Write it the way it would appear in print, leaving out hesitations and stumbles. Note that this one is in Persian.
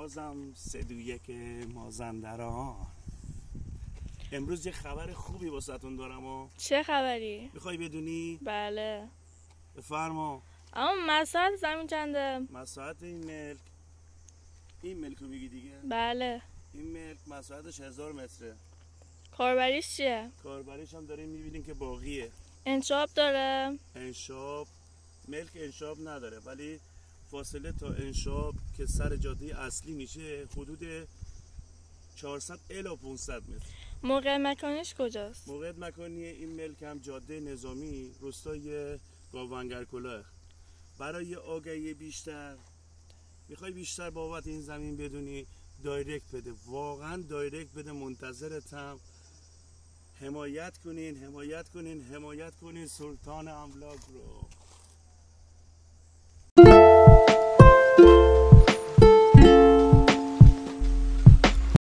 بازم 3-2-1 مازندران. امروز یه خبر خوبی واسهتون دارم و چه خبری؟ میخوای بدونی؟ بله. بفرما. اما مساحت زمین چنده؟ مساحت این ملک رو میگی دیگه؟ بله. این ملک مساحتش 1000 متره. کاربریش چیه؟ کاربریش هم داریم میبینین که باقیه. انشاب داره؟ انشاب ملک انشاب نداره، ولی فاصله تا انشاب که سر جاده اصلی میشه حدود 400 الی 500 متر. موقع مکانش کجاست؟ موقعیت مکانی این ملک هم جاده نظامی روستای گاوانگرکلاه. برای آگهی بیشتر میخوای بیشتر بابت این زمین بدونی، دایرکت بده، واقعا دایرکت بده، منتظرتم. حمایت کنین سلطان املاک رو.